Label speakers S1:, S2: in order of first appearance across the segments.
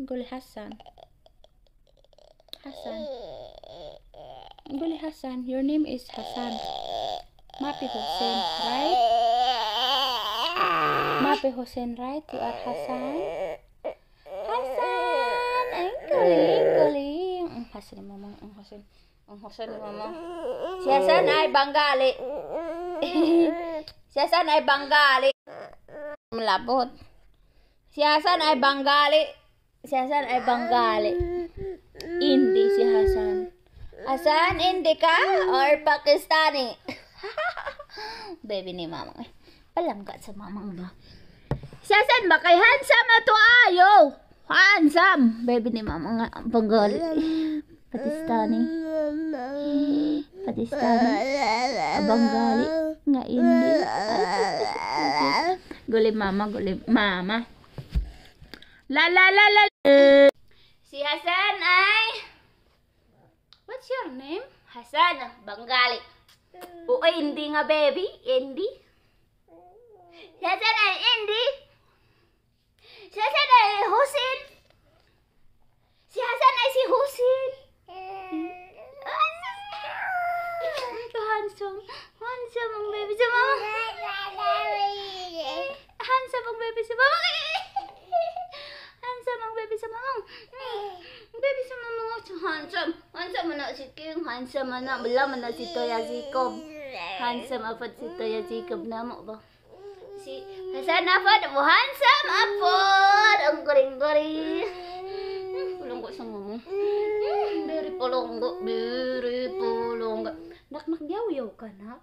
S1: Guli Hassan. Hassan. Guli Hassan. Your name is Hassan. Mapi Hussein, right? Mapi Hussein, right? You are Hassan. Hassan. Ay, galing. Hassan ni mama. Hassan ni mama. Si Hassan ay Bengali. Si Hassan ay Bengali. Malabot. Si Hassan ay Bengali. Si Hassan ay Bengali. Hindi si Hassan. Hassan, hindi ka? Or Pakistani? Baby ni mama. Palangga sa mamang ba? Si Hassan ba kay handsome na to ayo? Handsome. Baby ni mama nga. Bengali. Pakistani. Pakistani. Bengali. Nga hindi. Guli mama, guli mama. La la la la. Si Hassan ay... What's your name? Hassan, Bengali. O hindi nga baby, hindi. Si Hassan ay hindi. Si Hassan ay Hussein. Si Hassan ay si Hussein. Handsome. Handsome ang baby sa mama. Handsome ang baby sa mama. Handsome ang baby sa mama. Baby sa mama. Handsome. Handsome na si King. Handsome na. Wala man na si Toya Jacob. Handsome apod si Toya Jacob na mo ba? Si Hassan apod mo. Handsome apod. Ang goring-goring. Pulonggo sa mama. Very pulonggo. Very pulonggo. Nak yaw-yaw ka na.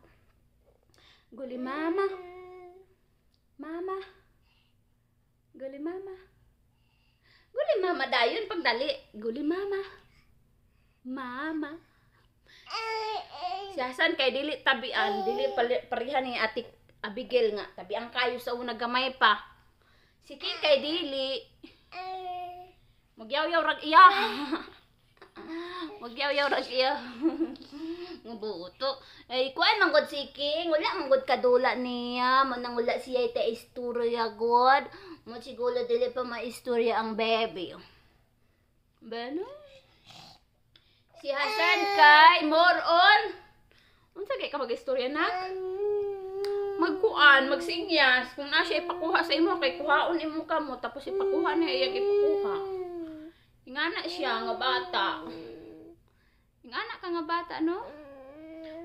S1: Guli mama. Mama. Guli mama. Guli mama dayon pagdali. Guli mama. Mama. Si Hassan kay dili tabian, dili parihan ni Ate Abigail nga. Tabian kayo sa una gamay pa. Si King kay dili. Magyaw-yaw rag iya. Magyaw-yaw rag iya. Ngubuto. Ay kuan man gud si King, wala man gud kadula niya, manang wala siya ita istorya god. Mo siguro dili pa maistorya ang baby. Bano? Si Hassan kay more on. Unsa kay ka mag-istorya nak? Magkuan, magsinyas kung na siya ipakuha sa imo kay kuhaon imo kamo tapos ipakuha niya iyang ipakuha. Ingana siya nga bata. Ingana ka nga bata no?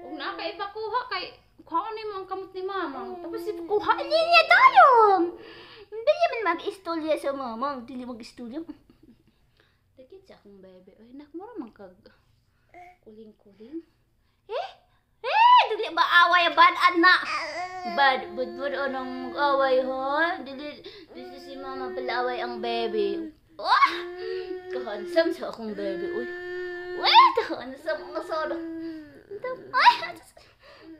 S1: Kung na ka ipakuha kay kuhaon nimo ang kamot ni mama tapos ipakuha niya tayo. Hindi man mag-istorya sa mama, dili mag-istorya. Dikit sa akong baby. Ay nak mo man kag kuling-kuling. Dili ba away bad na? Bad anong away ho? Dili si mama pala away ang baby. Oh! Kahansam sa akong baby. Uy. Wait! Kahansam ang nasara. Ay!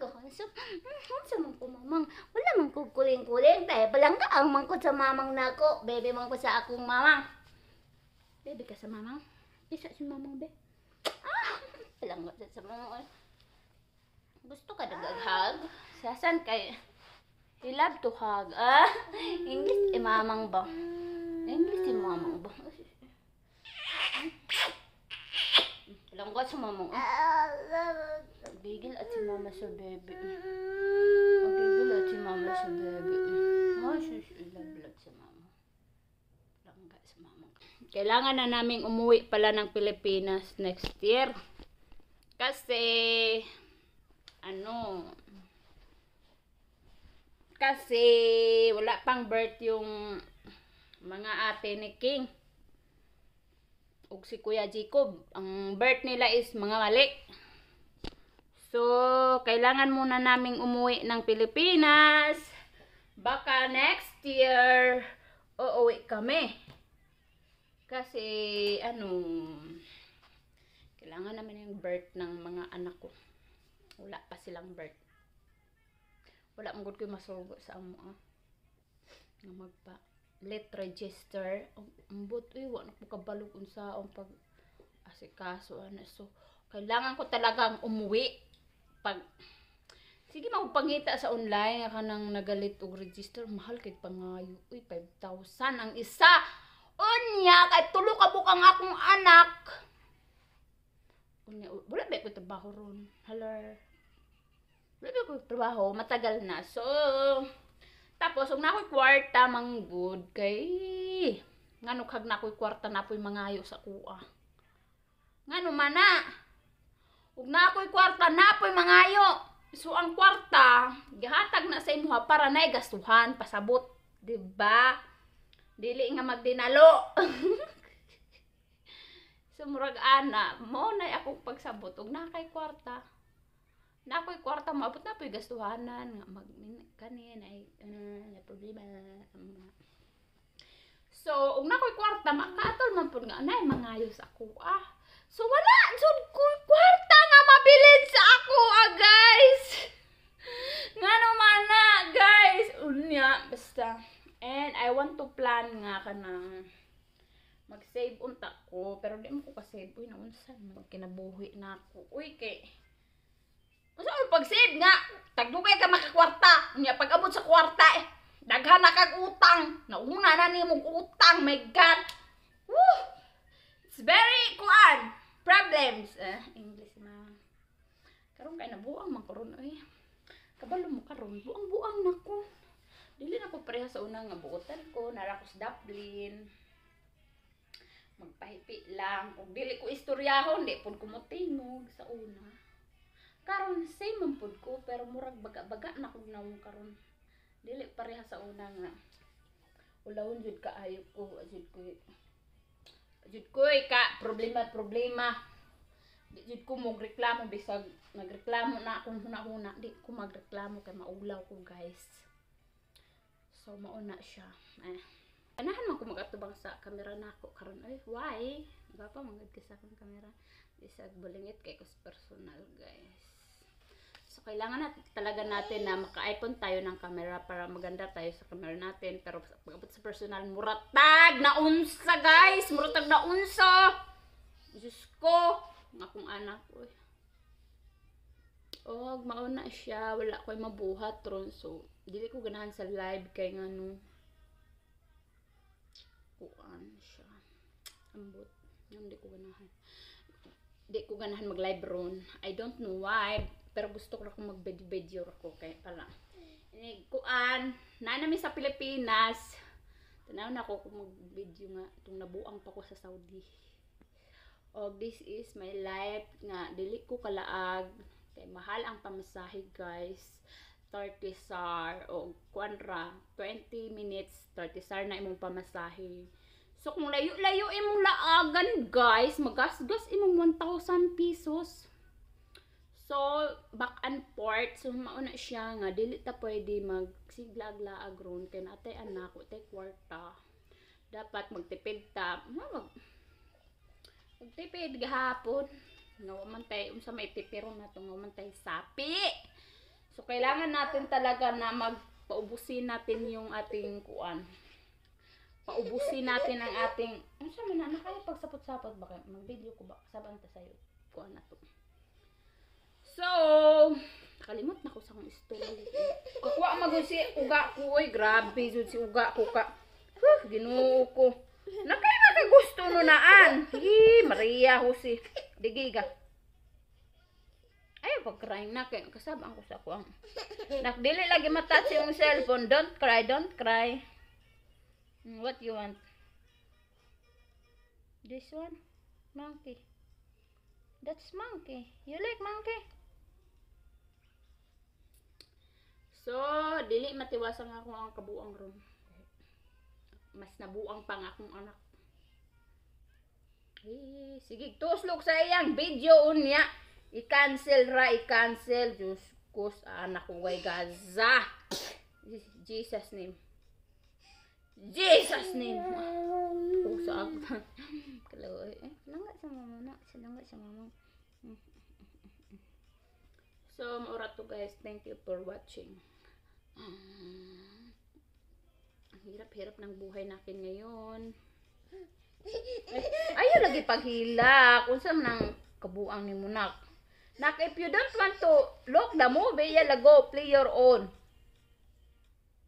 S1: Kahansam. Kahansam ang kumamang. Wala man ko kuling-kuling. Tayo palang ka ang mangkot sa mamang nako. Baby mangkot sa akong mamang. Baby ka sa mamang? Isa si mamang be. Palang ka sa mamang. Gusto ka nag-hug? Si Hassan kay he love to hug. English mamang ba? English mamang ba? Palang ka sa mamang. Gigil at si mama sa baby. Gigil at si mama sa baby. Masus ilablag sa mama. Palang ka sa mamang. Kailangan na naming umuwi pala ng Pilipinas next year. Kasi kasi wala pang birth yung mga ate ni King ug si Kuya Jacob. Ang birth nila is mga mali. So, kailangan muna naming umuwi ng Pilipinas. Baka next year uuwi kami. Kasi kailangan naman yung birth ng mga anak ko. Wala pa silang birth. Wala mong ko masugo sa amo nga magpa let register ang butoy wa na ko kabalo unsa ang pag asikaso so kailangan ko talagang umuwi pag sige magpangita sa online kanang nagalit og register mahal kay pangayo 5,000 ang isa on Unya, kay tulo ka bukang akong anak. Unya, wala ba ko trabaho ron? Hello? Wala ba ko trabaho? Matagal na. So, tapos, kung nako'y kwarta, manggod, kay... Ngano kag nako'y kwarta, napo'y mangayo sa kuha. Ngano mana? Kung nako'y kwarta, napo'y mangayo. So, ang kwarta, gihatag na sa imuha para na gastuhan, pasabot. Diba? Dili nga magdinalo. So, murag ana, mo na akong pagsabot. Kung nakay kwarta, nako'y kwarta, maabot na po'y gastuhanan. Kanin, ay, problema. So, kung nako'y kwarta, makatol man po nga, anay, mangayo sa kuha. So, wala, sud ko'y kwarta nga mabilin sa ako, guys. Nga naman na, guys. Unya, basta. And I want to plan nga ka ng mag-save unta ko. Pero di mo ko ka-save. Uy, naunsan. Magkinabuhi na ako. Uy, kay. Masa ko pag-save nga. Tagdugay ka makakwarta. Unya, pag-abot sa kwarta eh. Daghan na kag utang. Nauna na ni mong utang. My God. Woo! It's very, problems. English na. Karon kay nabuang man karon ay. Kabalo mo karon, buang-buang nako. Dili na ko pareha sa una nga buotan ko, nara ko sa Dublin. Magpahipi lang. Ug dili ko istoryahon, di pud ko motingog sa una. Karon same man pud ko, pero murag baga-baga na kog nawong karon. Dili pareha sa una nga. Ulawon jud kaayo ko, jud ko ka problema. Di jud ko mo reklamo bisag nagreklamo na akong huna-huna, di ko magreklamo kay maulaw ko, guys. So mauna siya. Anahan man ko magatubang sa kamera nako karon. Ay, why? Gapa mangad ka sa akong kamera. Bisag bulingit kay ko personal, guys. So kailangan talaga natin na maka-iPhone tayo ng camera para maganda tayo sa camera natin. Pero pag-abot sa personal, muratag na unsa, guys. Muratag na unsa. Diyos ko. Ang akong anak ko. Og mauna siya, wala ko'y mabuhat ron. So, dili ko ganahan sa live kay ngano. Kuan siya. Ambot. Hindi ko ganahan. Di ko ganahan mag-live ron. I don't know why. Pero gusto ko na kung mag-video ako. Kaya pala. Kuan. Nanami sa Pilipinas. Tanaw na ako kung mag-video nga. Itong nabuang pa ko sa Saudi. Og this is my life nga. Dili ko kalaag. Kay mahal ang pamasahe, guys. 30 SAR o kuanra 20 minutes 30 SAR na imong pamasahe. So kung layo-layo imong laagan, guys, magasgas imong 1,000 pesos. So back and forth, so mauna siya nga dili ta pwede magsiglag-laag ron kay natay anak ko tay kwarta. Dapat magtipid ta. Magtipid gahapon. Nga man tay unsa may tipiro na to, nga man tay sapi. So kailangan natin talaga na magpaubusin natin yung ating kuan. Paubusin natin ang ating unsa man na kaya pagsapot-sapot ba kay mag-video ko ba saban ta sayo kuan na to. So kalimot na ko sa akong story. Kukuha magud si uga ko, oy grabe jud si uga ko ka. Ginoo ko. Nakay gusto no naan. Maria Jose. Digiga. Ay, pag-crying na kay kasabang ko sa kuang. Nakdili lagi matouch yung cellphone. Don't cry, don't cry. What you want? This one? Monkey. That's monkey. You like monkey? So, dili matiwasan nga ako ang kabuang room. Mas nabuang pa nga akong anak. Sige, tuslok sa iyang video unya. I-cancel ra, i-cancel. Diyos ko sa anak ko way Gaza. Jesus name. Jesus name. Pusa ako. Kalaw, langga sa mama na. Langga sa mama. So, maura to guys. Thank you for watching. Ang hirap-hirap ng buhay natin ngayon. Ayaw lagi paghila. Kung saan nang kabuang ni Munak. Nak, if you don't want to look the movie, yala go, play your own.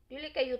S1: Dili kayo